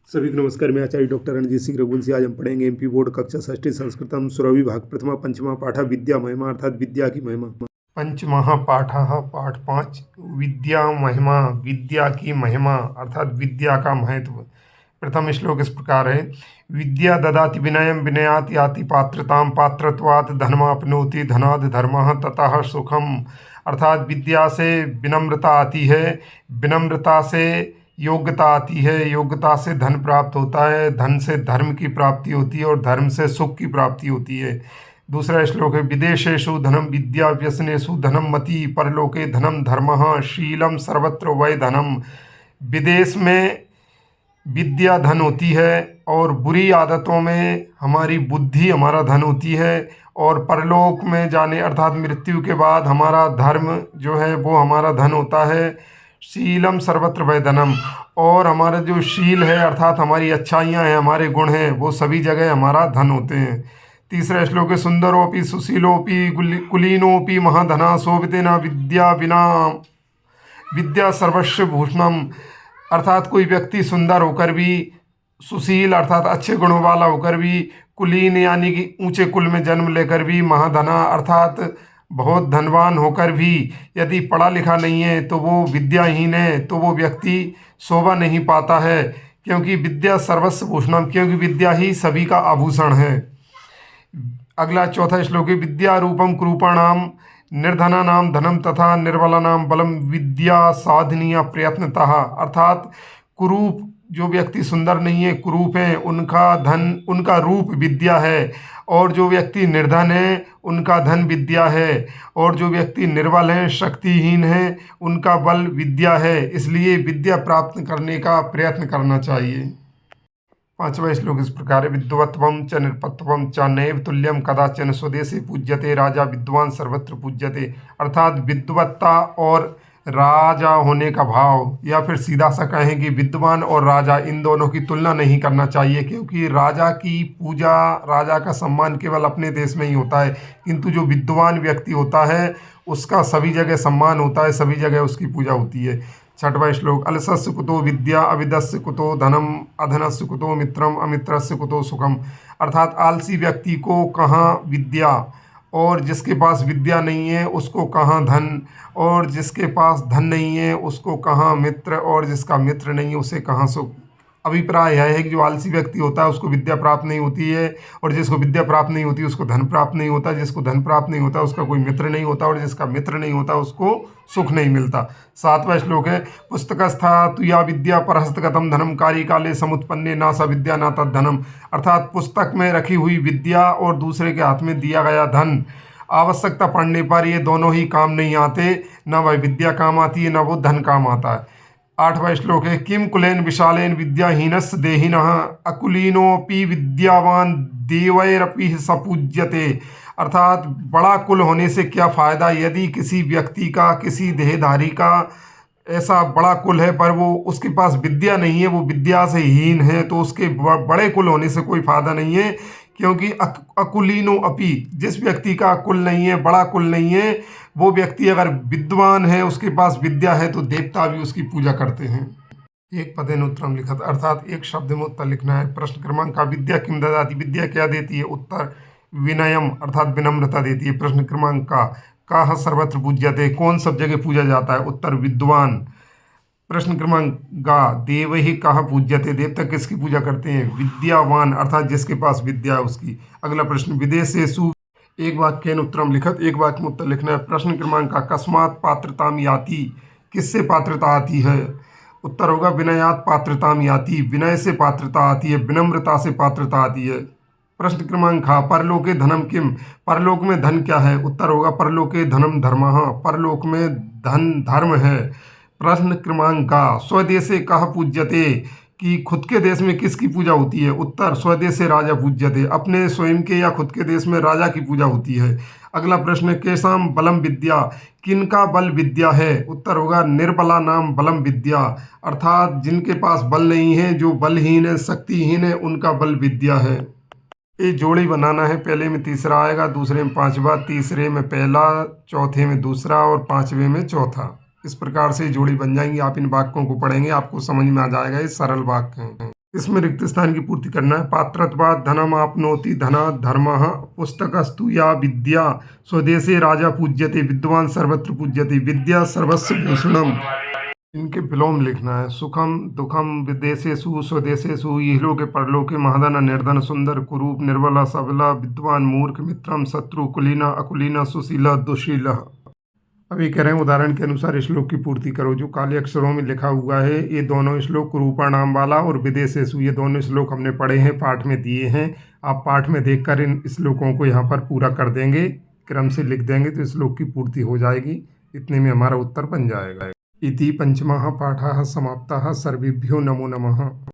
सभी को नमस्कार। मैं आचार्य डॉक्टर रणजीत सिंह रघुवंशी। आज हम पढ़ेंगे एमपी बोर्ड कक्षा षष्ठी संस्कृतम सुरभि भाग प्रथमा पंचमा पाठ विद्या महिमा अर्थात विद्या की महिमा। पंचमः पाठः पाठ 5 विद्या महिमा विद्या की महिमा अर्थात विद्या का महत्व। प्रथम श्लोक इस प्रकार है। विद्या ददाति विनयम विनयाति याति पात्रताम पात्रत्वात् धनमाप्नोति धनाद् धर्मः ततः सुखम। अर्थात विद्या से विनम्रता आती है, विनम्रता से योग्यता आती है, योग्यता से धन प्राप्त होता है, धन से धर्म की प्राप्ति होती है और धर्म से सुख की प्राप्ति होती है। दूसरा श्लोक है। विदेशेषु धनम विद्या व्यसनेषु धनम मति परलोके धनम धर्मः शीलम सर्वत्र वै धनम। विदेश में विद्या धन होती है और बुरी आदतों में हमारी बुद्धि हमारा धन होती है, और परलोक में जाने अर्थात मृत्यु के बाद हमारा धर्म जो है वो हमारा धन होता है। शीलम सर्वत्र वै धनम, और हमारा जो शील है अर्थात हमारी अच्छाइयाँ हैं, हमारे गुण हैं, वो सभी जगह हमारा धन होते हैं। तीसरा श्लोक है। सुंदरोपि सुशीलोपि कुलीनोपि महाधना शोभितेन विद्या बिना विद्या सर्वस्व भूषणम। अर्थात कोई व्यक्ति सुंदर होकर भी, सुशील अर्थात अच्छे गुणों वाला होकर भी, कुलीन यानी कि ऊंचे कुल में जन्म लेकर भी, महाधना अर्थात बहुत धनवान होकर भी यदि पढ़ा लिखा नहीं है तो वो विद्याहीन है, तो वो व्यक्ति शोभा नहीं पाता है। क्योंकि विद्या सर्वस्व भूषणम, क्योंकि विद्या ही सभी का आभूषण है। अगला चौथा श्लोक है। विद्या रूपम कुरूपाणाम निर्धनानाम धनम तथा निर्बलानाम बलम विद्या साधनीय प्रयत्नतः। अर्थात कुरूप जो व्यक्ति सुंदर नहीं है, कुरूप है, उनका धन, उनका रूप विद्या है, और जो व्यक्ति निर्धन है उनका धन विद्या है, और जो व्यक्ति निर्बल हैं, शक्तिहीन हैं, उनका बल विद्या है। इसलिए विद्या प्राप्त करने का प्रयत्न करना चाहिए। पांचवा श्लोक इस प्रकार है। विद्वत्वम च नृपत्वम च नैव तुल्यम कदाचन स्वदेशे पूज्यते राजा विद्वान सर्वत्र पूज्यते। अर्थात विद्वत्ता और राजा होने का भाव, या फिर सीधा सा कहें कि विद्वान और राजा, इन दोनों की तुलना नहीं करना चाहिए। क्योंकि राजा की पूजा, राजा का सम्मान केवल अपने देश में ही होता है, किंतु जो विद्वान व्यक्ति होता है उसका सभी जगह सम्मान होता है, सभी जगह उसकी पूजा होती है। छठवां श्लोक। अलसस्य कुतो विद्या अविदस्य कुतो धनम अधनस्य कुतो मित्रम अमित्रस्य कुतो सुखम। अर्थात आलसी व्यक्ति को कहाँ विद्या, और जिसके पास विद्या नहीं है उसको कहाँ धन, और जिसके पास धन नहीं है उसको कहाँ मित्र, और जिसका मित्र नहीं है उसे कहाँ सुख। अभिप्राय यह है कि जो आलसी व्यक्ति होता है उसको विद्या प्राप्त नहीं होती है, और जिसको विद्या प्राप्त नहीं होती उसको धन प्राप्त नहीं होता, जिसको धन प्राप्त नहीं होता उसका कोई मित्र नहीं होता, और जिसका मित्र नहीं होता उसको सुख नहीं मिलता। सातवां श्लोक है। पुस्तकस्था तुया विद्या परहस्तगतम धनम कार्य काले समुत्पन्ने ना स विद्या ना तद धनम। अर्थात पुस्तक में रखी हुई विद्या और दूसरे के हाथ में दिया गया धन, आवश्यकता पड़ने पर ये दोनों ही काम नहीं आते, न वह विद्या काम आती है न वो धन काम आता है। आठवां श्लोक है। किम कुलेन विशालेन विद्याहीनस् देहिनः अकुलीनोपि विद्यावान देवैरपि सपूज्यते। अर्थात बड़ा कुल होने से क्या फ़ायदा यदि किसी व्यक्ति का, किसी देहधारी का ऐसा बड़ा कुल है पर वो उसके पास विद्या नहीं है, वो विद्या से हीन है, तो उसके बड़े कुल होने से कोई फ़ायदा नहीं है। क्योंकि अकुलीनो अपि, जिस व्यक्ति का कुल नहीं है, बड़ा कुल नहीं है, वो व्यक्ति अगर विद्वान है, उसके पास विद्या है, तो देवता भी उसकी पूजा करते हैं। एक पदेन उत्तरम लिखत, अर्थात एक शब्द में उत्तर लिखना है। प्रश्न क्रमांक का। विद्या किम ददाति, विद्या क्या देती है? उत्तर विनयम अर्थात विनम्रता देती है। प्रश्न क्रमांक का। काह सर्वत्र पूज्यते, कौन सब जगह पूजा जाता है? उत्तर विद्वान। प्रश्न क्रमांक गा। देव ही कहा पूज्यते, देवता किसकी पूजा करते हैं? विद्यावान अर्थात जिसके पास विद्या है उसकी। अगला प्रश्न। विदेशेषु एक वाक्येन उत्तरम लिखत, एक वाक्य में उत्तर लिखना है। प्रश्न क्रमांक का। कस्मात् पात्रताम याति, किससे पात्रता आती है? उत्तर होगा विनयात् पात्रताम याति, विनय से पात्रता आती है, विनम्रता से पात्रता आती है। प्रश्न क्रमांक खा। परलोके धनम किम, परलोक में धन क्या है? उत्तर होगा परलोके धनम धर्मः, परलोक में धन धर्म है। प्रश्न क्रमांक का। स्वदेशे कह पूज्यते, कि खुद के देश में किसकी पूजा होती है? उत्तर स्वदेशे राजा पूज्यते, अपने स्वयं के या खुद के देश में राजा की पूजा होती है। अगला प्रश्न। केशाम बलम विद्या, किनका बल विद्या है? उत्तर होगा निर्बला नाम बलम विद्या, अर्थात जिनके पास बल नहीं है, जो बलहीन है, शक्तिहीन है, उनका बल विद्या है। ये जोड़ी बनाना है। पहले में तीसरा आएगा, दूसरे में पांचवा, तीसरे में पहला, चौथे में दूसरा और पांचवे में चौथा। इस प्रकार से जोड़ी बन जाएंगी। आप इन वाक्यों को पढ़ेंगे, आपको समझ में आ जाएगा ये सरल वाक्य हैं। इसमें रिक्त स्थान की पूर्ति करना है। पात्रत्वात् धनम आपनोति धनात् धर्मः पुस्तकस्तु या विद्या स्वदेशे राजा पूज्यते विद्वान सर्वत्र पूज्यते विद्या सर्वस्व भूषणम। इनके विलोम लिखना है। सुखम दुखम विदेशेषु स्वदेशेषु इहलोके परलोके महाधन निर्धन सुंदर कुरूप निर्बला सबला विद्वान मूर्ख मित्रम शत्रु कुलीना अकुलीना सुशीला दुशीला। अब ये कह रहे हैं उदाहरण के अनुसार श्लोक की पूर्ति करो। जो काले अक्षरों में लिखा हुआ है ये दोनों श्लोक कुरूपा नाम वाला और विदेशेषु ये दोनों श्लोक हमने पढ़े हैं, पाठ में दिए हैं। आप पाठ में देखकर इन श्लोकों को यहाँ पर पूरा कर देंगे, क्रम से लिख देंगे तो श्लोक की पूर्ति हो जाएगी। इतने में हमारा उत्तर बन जाएगा। इति पंचमः पाठः समाप्तः। सर्वेभ्यो नमो नमः।